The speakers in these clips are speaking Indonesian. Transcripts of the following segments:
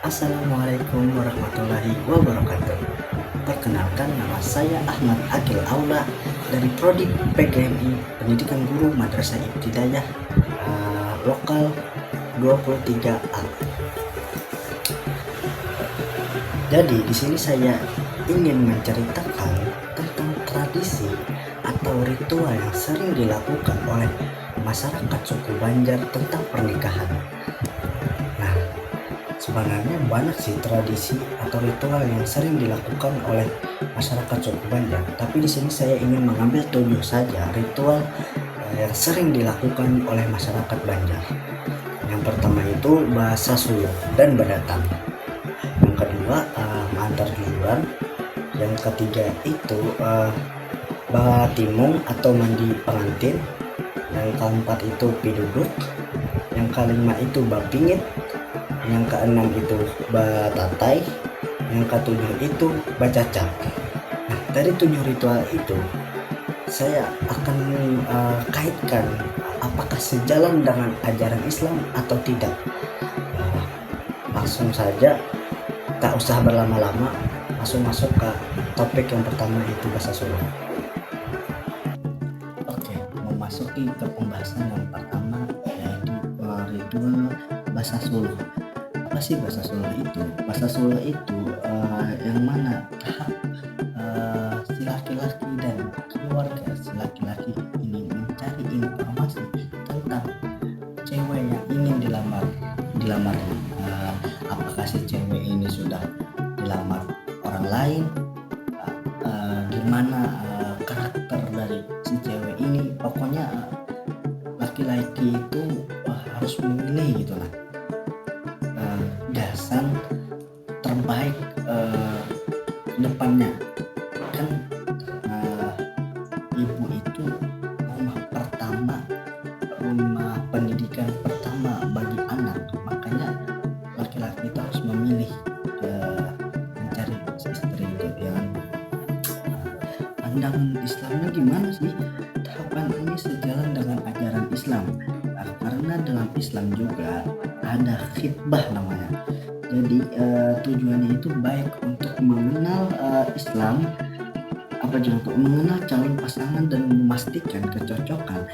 Assalamualaikum warahmatullahi wabarakatuh. Perkenalkan, nama saya Ahmad Akil Aula dari Prodi PGMI Pendidikan Guru Madrasah Ibtidaiyah Lokal 23A. Jadi di sini saya ingin menceritakan tentang tradisi atau ritual yang sering dilakukan oleh masyarakat suku Banjar tentang pernikahan. Nah, sebenarnya banyak sih tradisi atau ritual yang sering dilakukan oleh masyarakat suku Banjar, tapi di sini saya ingin mengambil 7 saja ritual yang sering dilakukan oleh masyarakat Banjar. Yang pertama itu bahasa suluk dan berdatang. Yang kedua mengantar jujuran. Yang ketiga itu batimung atau mandi pengantin. Yang keempat itu piduduk. Yang kelima itu bapingit. Yang keenam itu batatai. Yang ketujuh itu bacacak. Nah, dari 7 ritual itu saya akan kaitkan apakah sejalan dengan ajaran Islam atau tidak. Langsung saja, tak usah berlama-lama, langsung masuk ke topik yang pertama, itu bahasa suluk. Oke, memasuki ke pembahasan yang pertama, yaitu ritual bahasa suluk. Apa sih bahasa suluk itu? Bahasa suluk itu yang mana tahap si laki-laki dan keluarga si laki-laki ini mencari informasi tentang cewek yang ingin dilamarnya. Apakah si cewek ini sudah dilamar orang lain, gimana karakter dari si cewek ini. Pokoknya laki-laki itu harus memilih gitu lah, gasan terbaik depannya kan. Ibu itu rumah pertama, rumah pendidikan pertama bagi anak, makanya laki-laki itu harus memilih mencari istri gitu ya. Pandangan Islamnya gimana sih? Tahapan ini sejalan dengan ajaran Islam, karena dalam Islam juga ada khitbah namanya. Jadi tujuannya itu baik untuk mengenal Islam, apa juga untuk mengenal calon pasangan dan memastikan kecocokan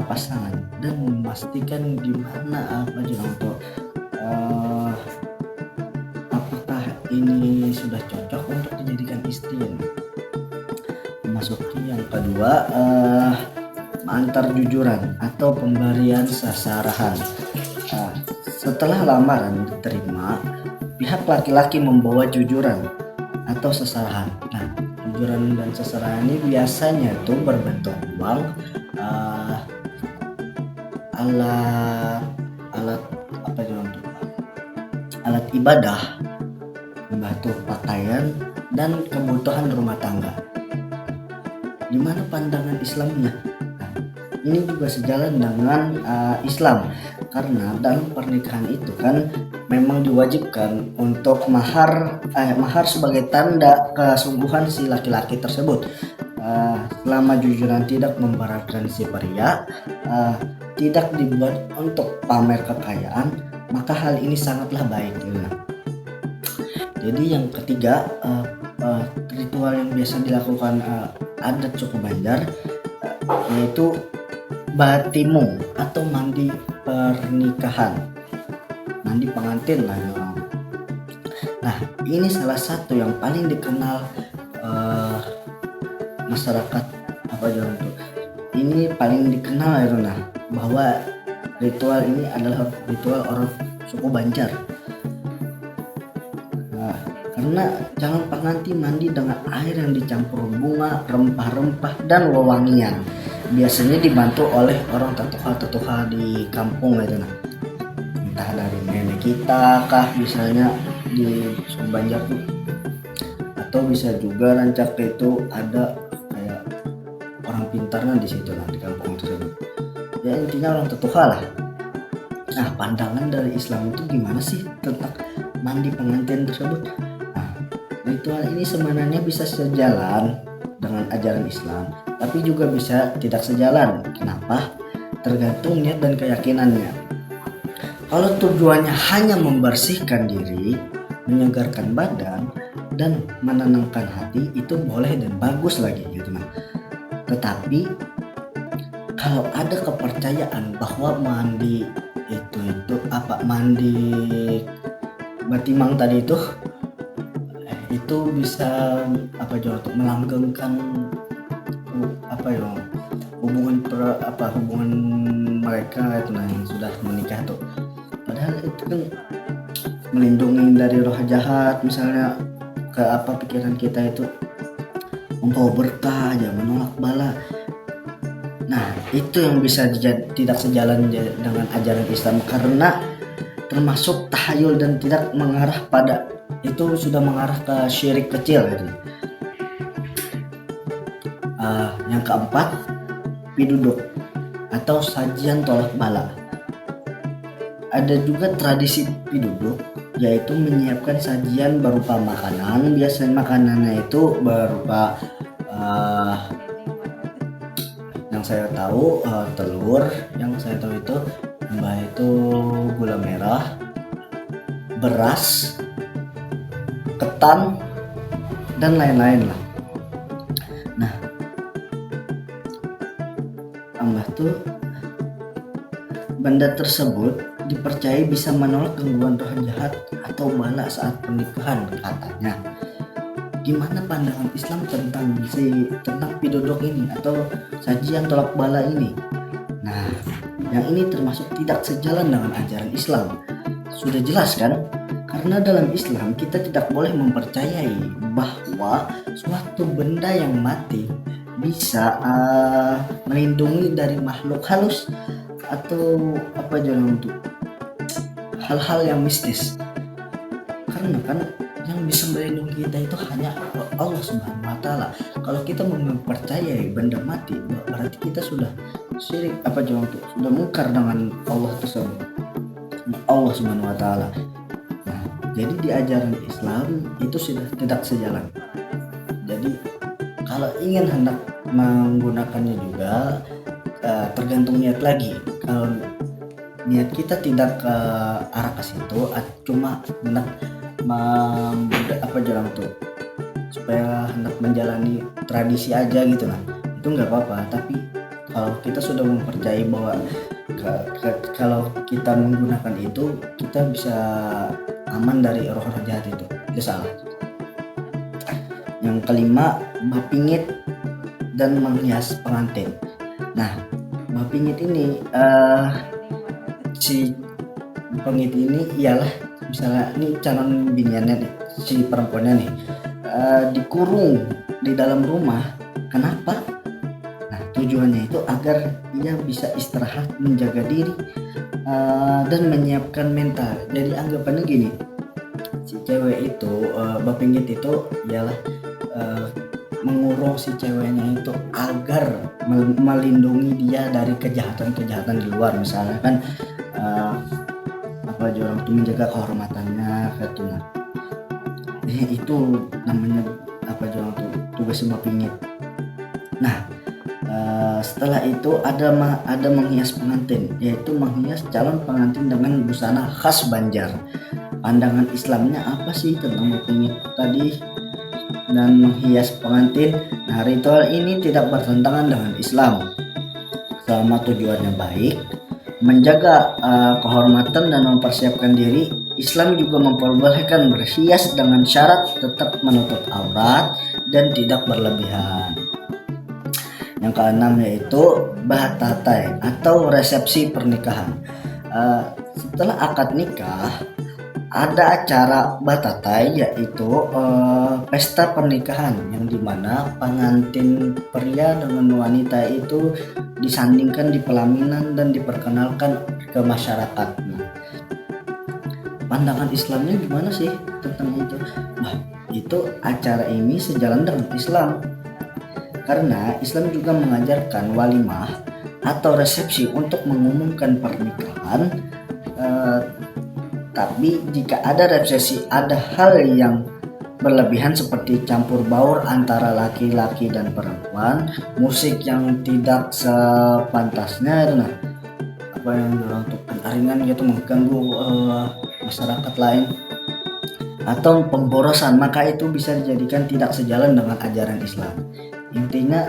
pasangan, dan memastikan gimana apa juga untuk apakah ini sudah cocok untuk dijadikan istri. Memasuki yang kedua, mengantar jujuran atau pemberian sasarahan. Setelah lamaran diterima, pihak laki-laki membawa jujuran atau seserahan. Nah, jujuran dan seserahan ini biasanya itu berbentuk uang, alat apa namanya, alat ibadah, batu pakaian, dan kebutuhan rumah tangga. Gimana pandangan Islamnya? Nah, ini juga sejalan dengan Islam, karena dalam pernikahan itu kan memang diwajibkan untuk mahar sebagai tanda kesungguhan si laki-laki tersebut. Selama jujuran tidak memberatkan si pria, tidak dibuat untuk pamer kekayaan, maka hal ini sangatlah baik. Jadi yang ketiga, ritual yang biasa dilakukan adat suku Banjar yaitu batimung atau mandi pernikahan, mandi pengantin lah ya. Nah, ini salah satu yang paling dikenal masyarakat apa jalan tuh. Ini paling dikenal ya Runa, bahwa ritual ini adalah ritual orang suku Banjar. Karena calon pengantin mandi dengan air yang dicampur bunga, rempah-rempah, dan wewangian. Biasanya dibantu oleh orang tetuha di kampung gitu nah. Entah dari nenek kita kah misalnya di suku Banjar tuh, atau bisa juga rancak itu ada kayak orang pintarnya di situ lah di kampung tersebut. Ya intinya orang tetuha lah. Nah, pandangan dari Islam itu gimana sih tentang mandi pengantin tersebut? Ritual ini sebenarnya bisa sejalan dengan ajaran Islam, tapi juga bisa tidak sejalan. Kenapa? Tergantung niat dan keyakinannya. Kalau tujuannya hanya membersihkan diri, menyegarkan badan, dan menenangkan hati, itu boleh dan bagus lagi gitu nah. Tetapi kalau ada kepercayaan bahwa mandi itu apa, mandi batimang tadi itu bisa apa ya, untuk melanggengkan apa ya, hubungan mereka itu nah yang sudah menikah tuh. Padahal itu kan melindungi dari roh jahat, misalnya ke apa, pikiran kita itu membawa berkah aja, menolak bala. Nah itu yang bisa tidak sejalan dengan ajaran Islam, karena termasuk tahayul dan tidak mengarah pada, itu sudah mengarah ke syirik kecil gitu. Yang keempat, piduduk atau sajian tolak bala. Ada juga tradisi piduduk, yaitu menyiapkan sajian berupa makanan. Biasanya makanannya itu berupa yang saya tahu telur, yang saya tahu itu itu gula merah, beras, ketan, dan lain-lain lah. Nah, tambah tuh benda tersebut dipercaya bisa menolak gangguan roh jahat atau bala saat pernikahan katanya. Gimana pandangan Islam tentang pidodok ini atau sajian tolak bala ini? Nah, yang ini termasuk tidak sejalan dengan ajaran Islam. Sudah jelas kan? Karena dalam Islam kita tidak boleh mempercayai bahwa suatu benda yang mati bisa melindungi dari makhluk halus atau apa jalan untuk hal-hal yang mistis. Karena kan yang bisa melindungi kita itu hanya Allah Subhanahu wa Ta'ala. Kalau kita mempercayai benda mati, berarti kita sudah syirik apa jalan untuk sudah mungkar dengan Allah tersebut, Allah Subhanahu wa Ta'ala. Nah, jadi di ajaran Islam itu sudah tidak sejalan. Jadi kalau ingin hendak menggunakannya juga tergantung niat lagi. Kalau niat kita tidak ke arah ke situ, cuma hendak apa jalan tuh supaya hendak menjalani tradisi aja gitu lah, itu nggak apa-apa. Tapi kalau kita sudah mempercayai bahwa kalau kita menggunakan itu kita bisa aman dari roh-roh jahat itu salah. Yang kelima, bapingit dan menghias pengantin. Nah, bapingit ini si pengit ini ialah misalnya ini calon biniannya nih, si perempuannya nih dikurung di dalam rumah. Kenapa? Nah, tujuannya itu agar ia bisa istirahat, menjaga diri dan menyiapkan mental. Jadi anggapannya gini, si cewek itu bapingit itu ialah mengurung si ceweknya itu agar melindungi dia dari kejahatan-kejahatan di luar. Misalnya kan apa orang itu menjaga kehormatannya gitu. Nah, itu namanya apa orang itu tugas bapingit. Nah, setelah itu ada menghias pengantin, yaitu menghias calon pengantin dengan busana khas Banjar. Pandangan Islamnya apa sih tentang bapingit tadi dan menghias pengantin? Nah, ritual ini tidak bertentangan dengan Islam selama tujuannya baik, menjaga kehormatan dan mempersiapkan diri. Islam juga memperbolehkan berhias dengan syarat tetap menutup aurat dan tidak berlebihan. Yang keenam yaitu batatai atau resepsi pernikahan. Setelah akad nikah ada acara batatai, yaitu pesta pernikahan yang dimana pengantin pria dengan wanita itu disandingkan di pelaminan dan diperkenalkan ke masyarakat. Nah, pandangan Islamnya gimana sih tentang itu? Nah, itu acara ini sejalan dengan Islam karena Islam juga mengajarkan walimah atau resepsi untuk mengumumkan pernikahan. Tapi jika ada resepsi ada hal yang berlebihan seperti campur baur antara laki-laki dan perempuan, musik yang tidak sepantasnya, nah apa yang untuk penyaringan gitu mengganggu masyarakat lain atau pemborosan, maka itu bisa dijadikan tidak sejalan dengan ajaran Islam. Intinya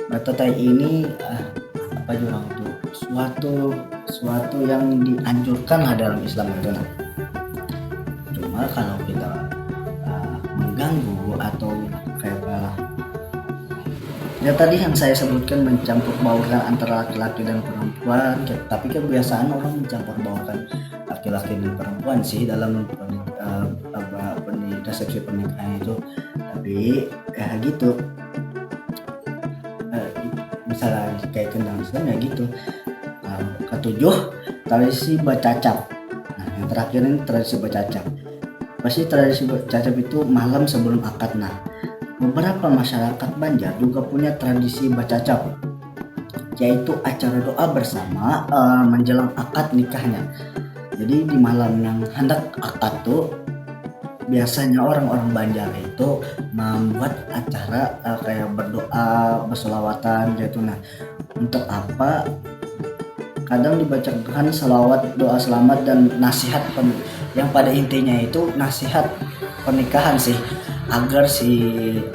Batatai ini apa juga untuk suatu yang dianjurkan lah dalam Islam itu. Nah, cuma kalau kita mengganggu atau kayak ya tadi yang saya sebutkan mencampur baurkan antara laki-laki dan perempuan, tapi kebiasaan orang mencampur baurkan laki-laki dan perempuan sih dalam resepsi pernikahan itu. Tapi ya gitu, misalnya dikaitkan dengan Islam ya gitu. Ketujuh, tradisi bacacap. Nah, yang terakhir ini tradisi bacacap. Pasti tradisi bacacap itu malam sebelum akad. Nah, beberapa masyarakat Banjar juga punya tradisi bacacap, yaitu acara doa bersama menjelang akad nikahnya. Jadi di malam yang hendak akad tuh biasanya orang-orang Banjar itu membuat acara kayak berdoa, berselawatan gitu. Nah, untuk apa? Kadang dibacakan selawat, doa selamat dan nasihat yang pada intinya itu nasihat pernikahan sih, agar si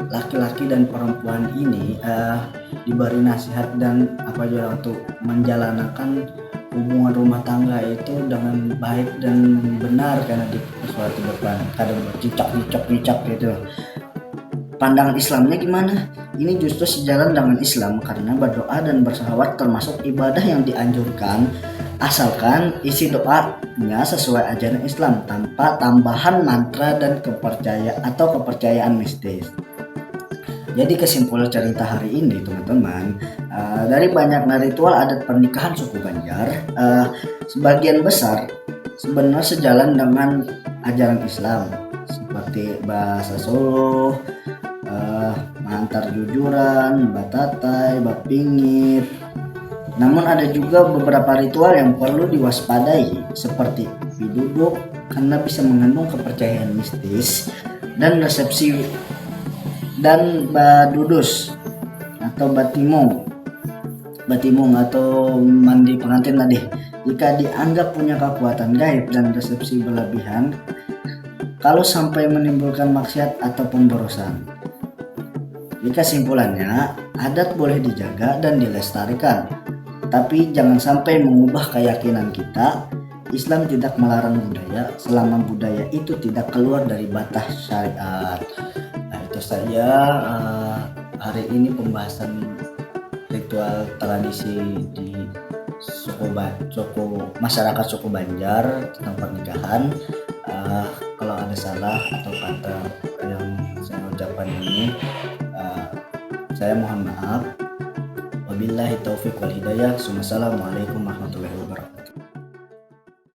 laki-laki dan perempuan ini diberi nasihat dan apa juga untuk menjalankan hubungan rumah tangga itu dengan baik dan benar, karena di suatu depan kadang bercicak gitu. Pandangan Islamnya gimana? Ini justru sejalan dengan Islam karena berdoa dan berselawat termasuk ibadah yang dianjurkan, asalkan isi doanya sesuai ajaran Islam tanpa tambahan mantra dan kepercayaan mistis. Jadi kesimpulan cerita hari ini teman-teman, dari banyaknya ritual adat pernikahan suku Banjar, sebagian besar sebenarnya sejalan dengan ajaran Islam seperti bahasa Solo, mengantar jujuran, batatai, bapingit. Namun ada juga beberapa ritual yang perlu diwaspadai seperti biduduk karena bisa mengandung kepercayaan mistis, dan resepsi dan badudus atau batimung atau mandi pengantin tadi jika dianggap punya kekuatan gaib, dan resepsi berlebihan kalau sampai menimbulkan maksiat atau pemborosan. Jadi kesimpulannya, adat boleh dijaga dan dilestarikan, tapi jangan sampai mengubah keyakinan kita. Islam tidak melarang budaya selama budaya itu tidak keluar dari batas syariat. Nah, itu saja hari ini pembahasan ritual tradisi di masyarakat suku Banjar tentang pernikahan. Kalau ada salah atau kata yang saya ucapkan ini, saya mohon maaf. Wabillahi taufiq wal hidayah. Wassalamualaikum warahmatullahi wabarakatuh.